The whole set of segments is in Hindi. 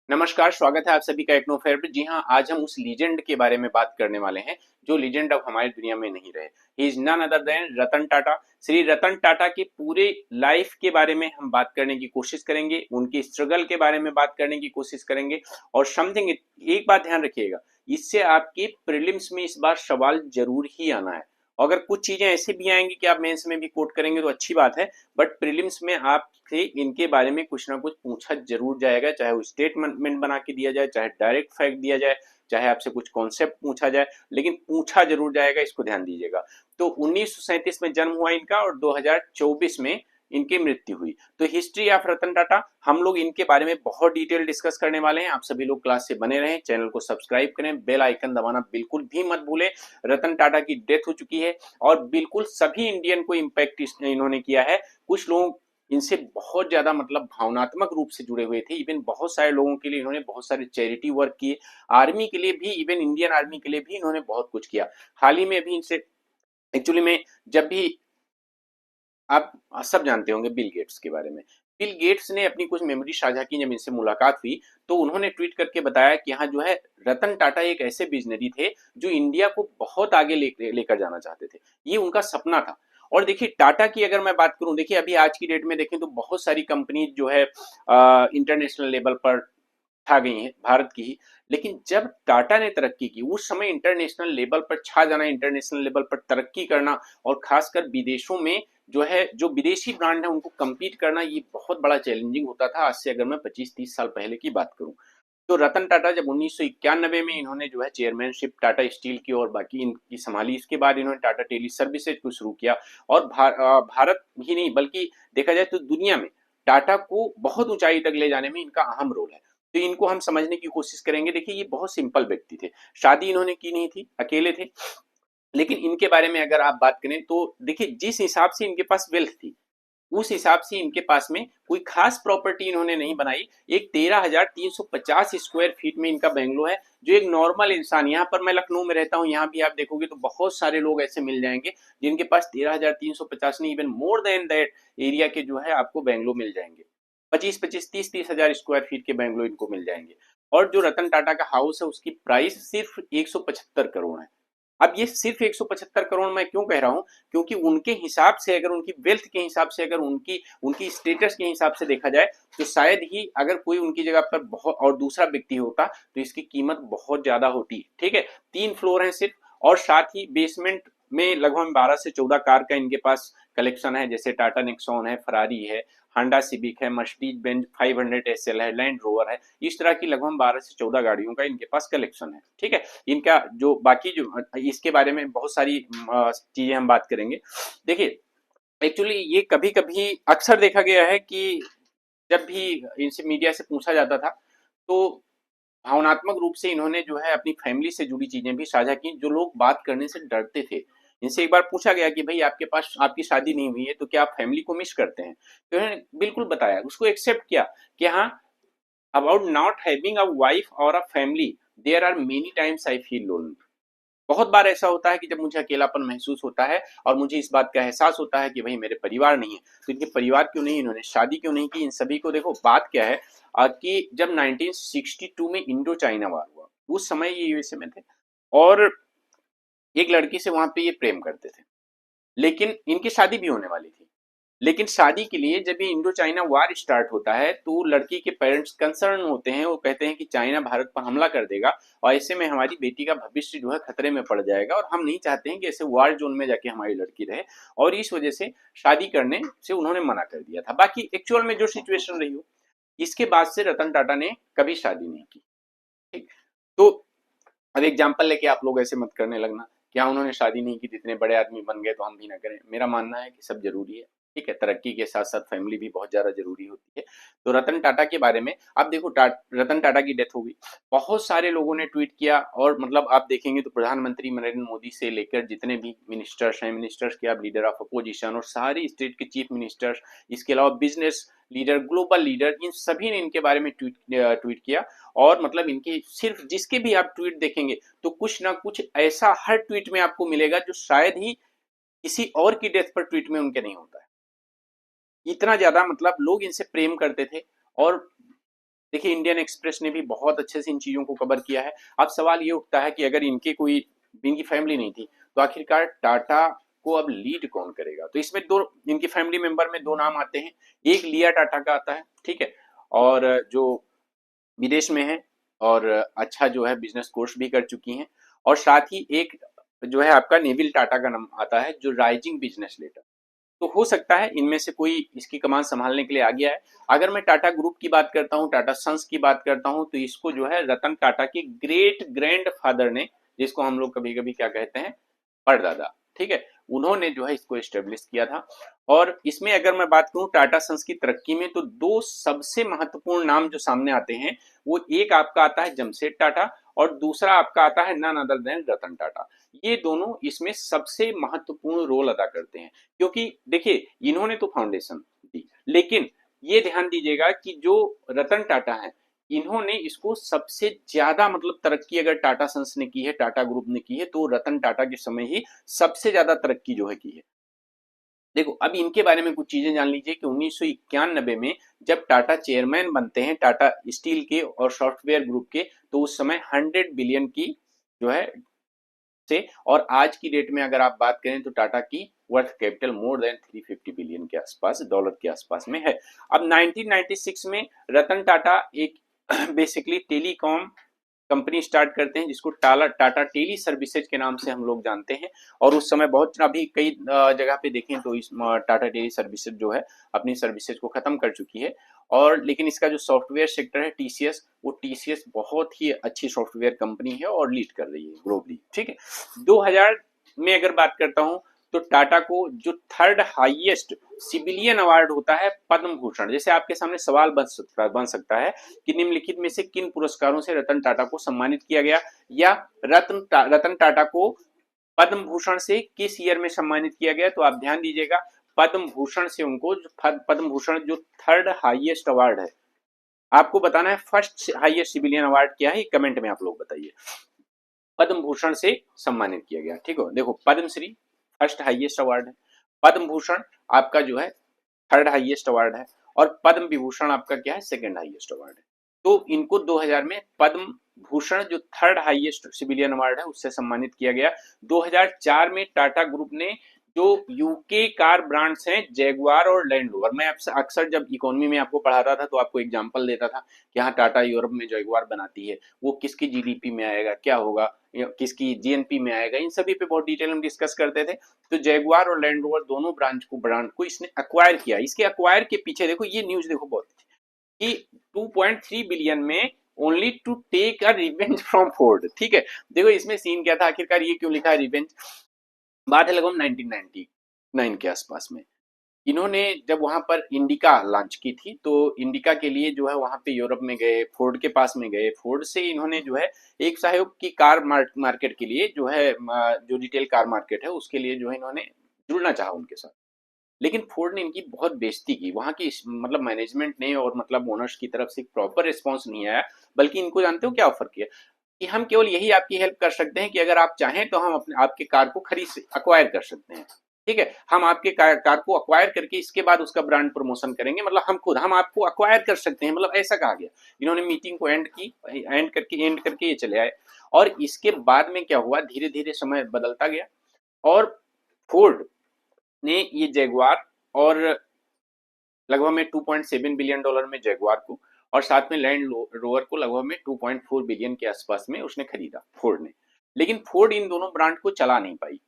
नमस्कार, स्वागत है आप सभी का टेक्नो फेयर पे। जी हाँ, आज हम उस लीजेंड के बारे में बात करने वाले हैं, जो लीजेंड अब हमारी दुनिया में नहीं रहे। He is none other than Ratan Tata. Shri Ratan Tata की पूरे लाइफ के बारे में हम बात करने की कोशिश करेंगे, उनकी स्ट्रगल के बारे में बात करने की कोशिश करेंगे और समथिंग एक बात ध्यान रखिएगा, इससे आपके प्रीलिम्स में इस बार सवाल ज़रूर ही आना है। अगर कुछ चीज़ें ऐसी भी आएँगी कि आप मेंस में भी कोट करेंगे तो अच्छी बात है, बट प्रीलिम्स में आपसे इनके बारे में कुछ ना कुछ पूछा जरूर जाएगा, चाहे वो स्टेटमेंट बना के दिया जाए, चाहे डायरेक्ट फैक्ट दिया जाए, चाहे आपसे कुछ कॉन्सेप्ट पूछा जाए, लेकिन पूछा जरूर जाएगा, इसको ध्यान दीजिएगा। तो 1937 में जन्म हुआ इनका और 2024 में इनकी मृत्यु हुई। तो हिस्ट्री ऑफ रतन टाटा हम लोग इनके बारे में बहुत डिटेल डिस्कस करने वाले हैं। आप सभी लोग क्लास से बने रहें, चैनल को सब्सक्राइब करें, बेल आइकन दबाना बिल्कुल भी मत भूलें। रतन टाटा की डेथ हो चुकी है और बिल्कुल सभी इंडियन को इम्पैक्ट इन्होंने किया है। कुछ लोग इनसे बहुत ज्यादा मतलब भावनात्मक रूप से जुड़े हुए थे। इवन बहुत सारे लोगों के लिए इन्होंने बहुत सारे चैरिटी वर्क किए, आर्मी के लिए भी, इवन इंडियन आर्मी के लिए भी इन्होंने बहुत कुछ किया। हाल ही में भी इनसे एक्चुअली में जब भी आप सब जानते होंगे बिल गेट्स के बारे में। बिल गेट्स ने अपनी कुछ मेमोरी साझा की, जब इनसे मुलाकात हुई तो उन्होंने ट्वीट करके बताया कि हाँ जो है, रतन टाटा एक ऐसे बिजनरी थे जो इंडिया को बहुत आगे लेकर जाना चाहते थे। ये उनका सपना था। और देखिए टाटा की अगर मैं बात करूं, देखिए अभी आज की डेट में देखें तो बहुत सारी कंपनी जो है इंटरनेशनल लेवल पर छा गई हैं, भारत की ही। लेकिन जब टाटा ने तरक्की की उस समय इंटरनेशनल लेवल पर छा जाना, इंटरनेशनल लेवल पर तरक्की करना और खासकर विदेशों में जो है, जो विदेशी ब्रांड है उनको compete करना, ये बहुत बड़ा चैलेंजिंग होता था। आज से अगर मैं 25-30 साल पहले की बात करूं तो रतन टाटा जब 1991 में इन्होंने जो है चेयरमैनशिप टाटा स्टील की और बाकी इनकी संभाली, इसके बाद इन्होंने टाटा टेली सर्विसेज को शुरू किया और भारत ही नहीं बल्कि देखा जाए तो दुनिया में टाटा को बहुत ऊंचाई तक ले जाने में इनका अहम रोल है। तो इनको हम समझने की कोशिश करेंगे। देखिए ये बहुत सिंपल व्यक्ति थे, शादी इन्होंने की नहीं थी, अकेले थे। लेकिन इनके बारे में अगर आप बात करें तो देखिए जिस हिसाब से इनके पास वेल्थ थी, उस हिसाब से इनके पास में कोई खास प्रॉपर्टी इन्होंने नहीं बनाई। एक 13,350 स्क्वायर फीट में इनका बेंगलो है, जो एक नॉर्मल इंसान, यहाँ पर मैं लखनऊ में रहता हूँ, यहाँ भी आप देखोगे तो बहुत सारे लोग ऐसे मिल जाएंगे जिनके पास 13,350 नहीं, even more than that area के जो है आपको बेंगलो मिल जाएंगे। 25-25, 30-30 हजार स्क्वायर फीट के बेंगलो इनको मिल जाएंगे। और जो रतन टाटा का हाउस है उसकी प्राइस सिर्फ 175 करोड़ है। अब ये सिर्फ 175 करोड़ मैं क्यों कह रहा हूं, क्योंकि उनके हिसाब से, अगर उनकी वेल्थ के हिसाब से, अगर उनकी उनकी स्टेटस के हिसाब से देखा जाए तो शायद ही अगर कोई उनकी जगह पर बहुत और दूसरा व्यक्ति होता तो इसकी कीमत बहुत ज्यादा होती। ठीक है, 3 फ्लोर है सिर्फ, और साथ ही बेसमेंट में लगभग 12 से 14 कार का इनके पास कलेक्शन है, जैसे टाटा नेक्सॉन है, फरारी है, हांडा सिविक है, मर्सिडीज बेंज 500 एसएल है, लैंड रोवर है। इस तरह की लगभग 12 से 14 गाड़ियों का इनके पास कलेक्शन है। ठीक है, इनका जो बाकी जो इसके बारे में बहुत सारी चीजें हम बात करेंगे। देखिए एक्चुअली ये कभी कभी अक्सर देखा गया है कि जब भी इनसे मीडिया से पूछा जाता था तो भावनात्मक रूप से इन्होंने जो है अपनी फैमिली से जुड़ी चीजें भी साझा की, जो लोग बात करने से डरते थे। इनसे एक बार पूछा गया कि भाई आपके पास, आपकी शादी नहीं हुई है तो क्या आप फैमिली को मिस करते हैं, तो इन्होंने बिल्कुल बताया, उसको एक्सेप्ट किया कि हाँ, about not having a wife और a family there are many times I feel lonely. बहुत बार ऐसा होता है कि जब मुझे अकेलापन महसूस होता है और मुझे इस बात का एहसास होता है कि भाई मेरे परिवार नहीं है। तो इनके परिवार क्यों नहीं, इन्होंने शादी क्यों नहीं की, इन सभी को देखो बात क्या है कि जब 1962 में इंडो चाइना वार हुआ, उस समय ये यूएसए में थे और एक लड़की से वहां पे ये प्रेम करते थे, लेकिन इनकी शादी भी होने वाली थी। लेकिन शादी के लिए जब ये इंडो चाइना वार स्टार्ट होता है तो लड़की के पेरेंट्स कंसर्न होते हैं, वो कहते हैं कि चाइना भारत पर हमला कर देगा और ऐसे में हमारी बेटी का भविष्य जो है खतरे में पड़ जाएगा और हम नहीं चाहते हैं कि ऐसे वार जोन में जाके हमारी लड़की रहे। और इस वजह से शादी करने से उन्होंने मना कर दिया था। बाकी एक्चुअल में जो सिचुएशन रही हो, इसके बाद से रतन टाटा ने कभी शादी नहीं की। ठीक, तो अब एग्जाम्पल लेके आप लोग ऐसे मत करने लगना क्या उन्होंने शादी नहीं की तो इतने बड़े आदमी बन गए तो हम भी ना करें। मेरा मानना है कि सब जरूरी है। ठीक है, तरक्की के साथ साथ फैमिली भी बहुत ज्यादा जरूरी होती है। तो रतन टाटा के बारे में आप देखो, रतन टाटा की डेथ हो गई, बहुत सारे लोगों ने ट्वीट किया और मतलब आप देखेंगे तो प्रधानमंत्री नरेंद्र मोदी से लेकर जितने भी मिनिस्टर्स हैं, मिनिस्टर्स के आप लीडर ऑफ अपोजिशन और सारी स्टेट के चीफ मिनिस्टर्स, इसके अलावा बिजनेस लीडर, ग्लोबल लीडर, इन सभी ने इनके बारे में ट्वीट किया। और मतलब इनकी सिर्फ जिसके भी आप ट्वीट देखेंगे तो कुछ ना कुछ ऐसा हर ट्वीट में आपको मिलेगा जो शायद ही किसी और की डेथ पर ट्वीट में उनके नहीं होता है। इतना ज्यादा मतलब लोग इनसे प्रेम करते थे। और देखिए इंडियन एक्सप्रेस ने भी बहुत अच्छे से इन चीजों को कवर किया है। अब सवाल ये उठता है कि अगर इनकी फैमिली नहीं थी तो आखिरकार टाटा को अब लीड कौन करेगा। तो इसमें दो इनकी फैमिली मेंबर में दो नाम आते हैं। एक लिया टाटा का आता है, ठीक है, और जो विदेश में है और अच्छा जो है बिजनेस कोर्स भी कर चुकी हैं। और साथ ही एक जो है आपका नेविल टाटा का नाम आता है जो राइजिंग बिजनेस लीडर। तो हो सकता है इनमें से कोई इसकी कमान संभालने के लिए आ गया है। अगर मैं टाटा ग्रुप की बात करता हूँ, टाटा सन्स की बात करता हूँ, तो इसको जो है रतन टाटा के ग्रेट ग्रैंड फादर ने, जिसको हम लोग कभी कभी क्या कहते हैं, परदादा, ठीक है, उन्होंने जो है इसको एस्टेब्लिश किया था। और इसमें अगर मैं बात करूं टाटा सन्स की तरक्की में, तो दो सबसे महत्वपूर्ण नाम जो सामने आते हैं, वो एक आपका आता है जमशेद टाटा और दूसरा आपका आता है none other than Ratan Tata. ये दोनों इसमें सबसे महत्वपूर्ण रोल अदा करते हैं, क्योंकि देखिए इन्होंने तो फाउंडेशन दी, लेकिन ये ध्यान दीजिएगा कि जो रतन टाटा है, इन्होंने इसको सबसे ज्यादा मतलब तरक्की अगर टाटा सन्स ने की है, टाटा ग्रुप ने की है, तो रतन टाटा के समय ही सबसे ज्यादा तरक्की जो है की है। देखो अब इनके बारे में कुछ चीजें जान लीजिए कि 1991 में जब टाटा चेयरमैन बनते हैं टाटा स्टील के और सॉफ्टवेयर ग्रुप के, तो उस समय 100 बिलियन की जो है से, और आज की डेट में अगर आप बात करें तो टाटा की worth capital more than 350 billion के आसपास, डॉलर के आसपास में है। अब 1996 में रतन टाटा एक बेसिकली टेलीकॉम कंपनी स्टार्ट करते हैं जिसको टाटा टेली सर्विसेज के नाम से हम लोग जानते हैं। और उस समय बहुत अभी कई जगह पे देखें तो इस टाटा टेली सर्विसेज जो है अपनी सर्विसेज को खत्म कर चुकी है। और लेकिन इसका जो सॉफ्टवेयर सेक्टर है टीसीएस, वो टीसीएस बहुत ही अच्छी सॉफ्टवेयर कंपनी है और लीड कर रही है ग्लोबली, ठीक है। 2000 में अगर बात करता हूं तो टाटा को जो थर्ड हाईएस्ट सिविलियन अवार्ड होता है पद्म भूषण। जैसे आपके सामने सवाल बन सकता है कि निम्नलिखित में से किन पुरस्कारों से रतन टाटा को सम्मानित किया गया, या रतन टाटा को पद्म भूषण से किस ईयर में सम्मानित किया गया। तो आप ध्यान दीजिएगा, पद्म भूषण से उनको पद्म भूषण जो थर्ड हाईएस्ट अवार्ड है, आपको बताना है फर्स्ट हाईएस्ट सिविलियन अवार्ड क्या है, कमेंट में आप लोग बताइए। पद्म भूषण से सम्मानित किया गया, ठीक है। देखो पद्मश्री फर्स्ट हाईएस्ट अवार्ड है, पद्म भूषण आपका जो है थर्ड हाईएस्ट अवार्ड है, और पद्म विभूषण आपका क्या है, सेकंड हाईएस्ट अवार्ड है। तो इनको 2000 में पद्म भूषण जो थर्ड हाईएस्ट सिविलियन अवार्ड है उससे सम्मानित किया गया। 2004 में टाटा ग्रुप ने जो यूके कार ब्रांड्स हैं जैगुआर और लैंड रोवर, मैं अक्सर जब इकोनॉमी में आपको पढ़ाता था तो आपको एग्जांपल देता था कि हाँ टाटा यूरोप में जैगुआर बनाती है, वो किसकी जीडीपी में आएगा, क्या होगा, किसकी जीएनपी में आएगा, इन सभी पे बहुत डिटेल में डिस्कस करते थे। तो जैगुआर और लैंड रोवर दोनों ब्रांड को इसने अक्वायर किया। इसके अक्वायर के पीछे देखो ये न्यूज देखो बहुत कि 2.3 बिलियन में only to take a revenge from Ford, ठीक है। देखो इसमें सीन क्या था, आखिरकार ये क्यों लिखा है रिवेंज। बात है लगभग 1999 के आसपास में, इन्होंने जब वहां पर इंडिका लॉन्च की थी, तो इंडिका के लिए जो है वहां पे यूरोप में गए, फोर्ड के पास में गए, फोर्ड से इन्होंने जो है एक सहयोग की कार मार्केट के लिए जो है जो रिटेल कार मार्केट है उसके लिए जो है इन्होंने जुड़ना चाहा उनके साथ। लेकिन फोर्ड ने इनकी बहुत बेइज्जती की, वहां की मतलब मैनेजमेंट ने और मतलब ओनर्स की तरफ से प्रॉपर रिस्पॉन्स नहीं आया। बल्कि इनको जानते हो क्या ऑफर किया कि हम केवल यही आपकी हेल्प कर सकते हैं कि अगर आप चाहें तो हम अपने आपके कार को खरीद अक्वायर कर सकते हैं, ठीक है। हम आपके कार को अक्वायर करके इसके बाद उसका ब्रांड प्रमोशन करेंगे, मतलब हम आपको अक्वायर कर सकते हैं, मतलब ऐसा कहा गया। इन्होंने मीटिंग को एंड करके ये चले आए। और इसके बाद में क्या हुआ, धीरे धीरे समय बदलता गया और फोर्ड ने ये जैगुआर और लगभग में 2.7 बिलियन डॉलर में जैगुआर को, और साथ में लैंड रोवर को लगभग में 2.4 बिलियन के आसपास में उसने खरीदा फोर्ड ने। लेकिन फोर्ड इन दोनों ब्रांड को चला नहीं पाई।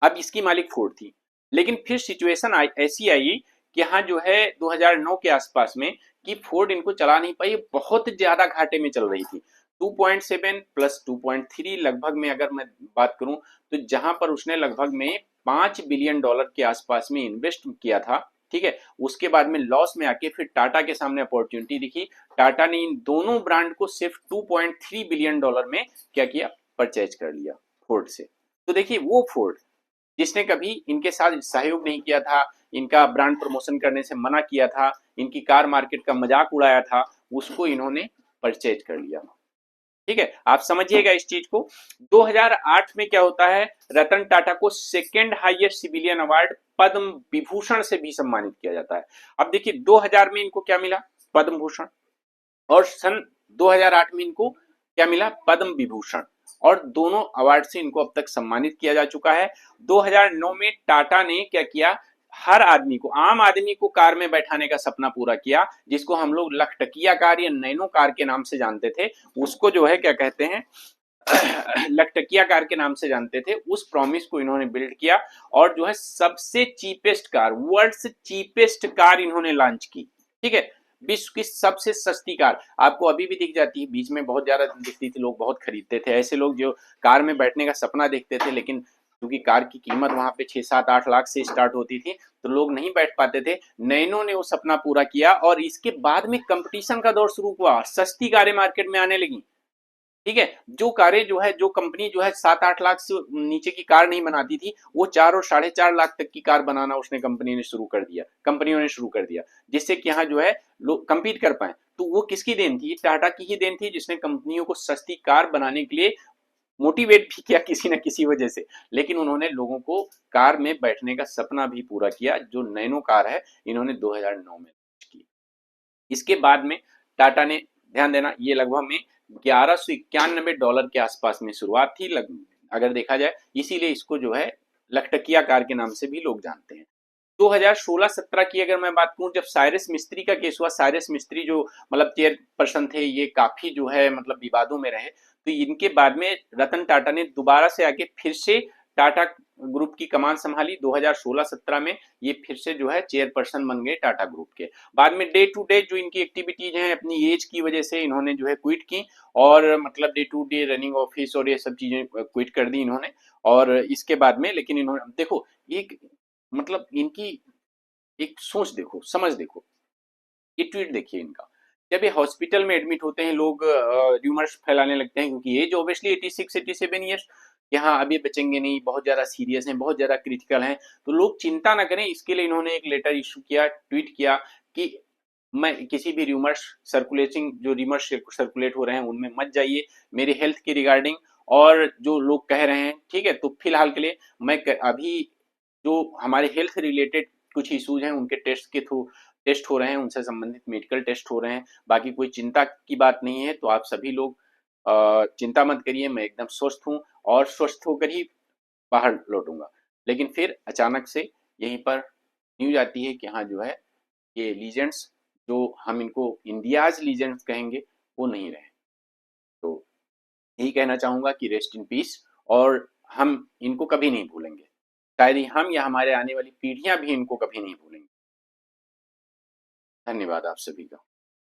अब इसकी मालिक फोर्ड थी, लेकिन फिर सिचुएशन ऐसी आई कि हाँ जो है 2009 के आसपास में कि फोर्ड इनको चला नहीं पाई, बहुत ज्यादा घाटे में चल रही थी। 2.7 प्लस 2.3 लगभग में अगर मैं बात करूं तो जहां पर उसने लगभग में 5 बिलियन डॉलर के आसपास में इन्वेस्ट किया था, ठीक है। उसके बाद में लॉस में आके फिर टाटा के सामने अपॉर्चुनिटी दिखी, टाटा ने इन दोनों ब्रांड को सिर्फ 2.3 बिलियन डॉलर में क्या किया, परचेज कर लिया फोर्ड से। तो देखिए वो फोर्ड जिसने कभी इनके साथ सहयोग नहीं किया था, इनका ब्रांड प्रमोशन करने से मना किया था, इनकी कार मार्केट का मजाक उड़ाया था, उसको इन्होंने परचेज कर लिया, ठीक है। आप समझिएगा इस चीज को। 2008 में क्या होता है, रतन टाटा को second highest civilian award Padma Vibhushan से भी सम्मानित किया जाता है। अब देखिए 2000 में इनको क्या मिला, पद्म भूषण। और सन 2008 में इनको क्या मिला, पद्म विभूषण, और दोनों अवार्ड से इनको अब तक सम्मानित किया जा चुका है। 2009 में टाटा ने क्या किया, हर आदमी को, आम आदमी को कार में बैठाने का सपना पूरा किया, जिसको हम लोग लखटकिया कार या नैनो कार के नाम से जानते थे, उसको जो है क्या कहते हैं लखटकिया कार के नाम से जानते थे, उस प्रॉमिस को इन्होंने बिल्ड किया, और जो है सबसे चीपेस्ट कार, वर्ल्ड से चीपेस्ट कार इन्होंने लॉन्च की। ठीक है, विश्व की सबसे सस्ती कार आपको अभी भी दिख जाती है, बीच में बहुत ज्यादा दिखती थी, लोग बहुत खरीदते थे, ऐसे लोग जो कार में बैठने का सपना देखते थे, लेकिन क्योंकि कार की कीमत वहां पे 6-7-8 लाख से स्टार्ट होती थी, तो लोग नहीं बैठ पाते थे। नैनो ने वो सपना पूरा किया, और इसके बाद में कंपटीशन का दौर शुरू हुआ, सस्ती कारें मार्केट में आने लगी। ठीक है, जो कारें जो है, जो कंपनी जो है 7-8 लाख से नीचे की कार नहीं बनाती थी, वो 4 और 4.5 लाख तक की कार बनाना उसने कंपनी ने शुरू कर दिया, कंपनियों ने शुरू कर दिया, जिससे कि यहाँ जो है लोग कम्पीट कर पाए। तो वो किसकी देन थी, टाटा की ही देन थी, जिसने कंपनियों को सस्ती कार बनाने के लिए मोटिवेट भी किया किसी न किसी वजह से, लेकिन उन्होंने लोगों को कार में बैठने का सपना भी पूरा किया, जो नैनो कार है इन्होंने 2009 में की। इसके बाद में टाटा ने, ध्यान देना, ये लगभग में $1191 के आसपास में शुरुआत थी, अगर देखा जाए, इसीलिए इसको जो है लखटकिया कार के नाम से भी लोग जानते हैं। 2016-17 की अगर मैं बात करूं, जब साइरस मिस्त्री का केस हुआ, साइरस मिस्त्री जो मतलब चेयरपर्सन थे, ये काफी जो है मतलब विवादों में रहे, तो इनके बाद में रतन टाटा ने दोबारा से आके फिर से टाटा ग्रुप की कमान संभाली 2016-17 में, ये फिर से जो है चेयरपर्सन बन गए टाटा ग्रुप के। बाद में डे टू डे जो इनकी एक्टिविटीज हैं, अपनी एज की वजह से इन्होंने जो है क्विट की, और मतलब day to day running office और ये सब चीजें क्विट कर दी इन्होंने। और इसके बाद में लेकिन इन्होंने देखो, एक मतलब इनकी एक सोच देखो, समझ देखो, ये ट्वीट देखिए इनका, जब ये हॉस्पिटल में एडमिट होते हैं, लोग र्यूमर्स फैलाने लगते हैं, क्योंकि एज ऑब्वियसली 86-87 ईयर्स, यहाँ अब ये बचेंगे नहीं, बहुत ज्यादा सीरियस हैं, बहुत ज्यादा क्रिटिकल हैं, तो लोग चिंता ना करें, इसके लिए इन्होंने एक लेटर इशू किया, ट्वीट किया कि मैं किसी भी र्यूमर्स सर्कुलेटिंग, जो र्यूमर्स सर्कुलेट हो रहे हैं उनमें मत जाइए, मेरी हेल्थ के रिगार्डिंग, और जो लोग कह रहे हैं, ठीक है, तो फिलहाल के लिए मैं अभी जो हमारे हेल्थ रिलेटेड कुछ इश्यूज हैं, उनके टेस्ट के थ्रू टेस्ट हो रहे हैं, उनसे संबंधित मेडिकल टेस्ट हो रहे हैं, बाकी कोई चिंता की बात नहीं है, तो आप सभी लोग चिंता मत करिए, मैं एकदम स्वस्थ हूँ, और स्वस्थ होकर ही बाहर लौटूंगा। लेकिन फिर अचानक से यहीं पर न्यूज आती है कि हाँ जो है, ये लीजेंड्स, जो हम इनको इंडियाज लीजेंड्स कहेंगे, वो नहीं रहे। तो यही कहना चाहूंगा कि रेस्ट इन पीस, और हम इनको कभी नहीं भूलेंगे, शायद ही हम या हमारे आने वाली पीढ़ियां भी इनको कभी नहीं भूलेंगे। धन्यवाद आप सभी का।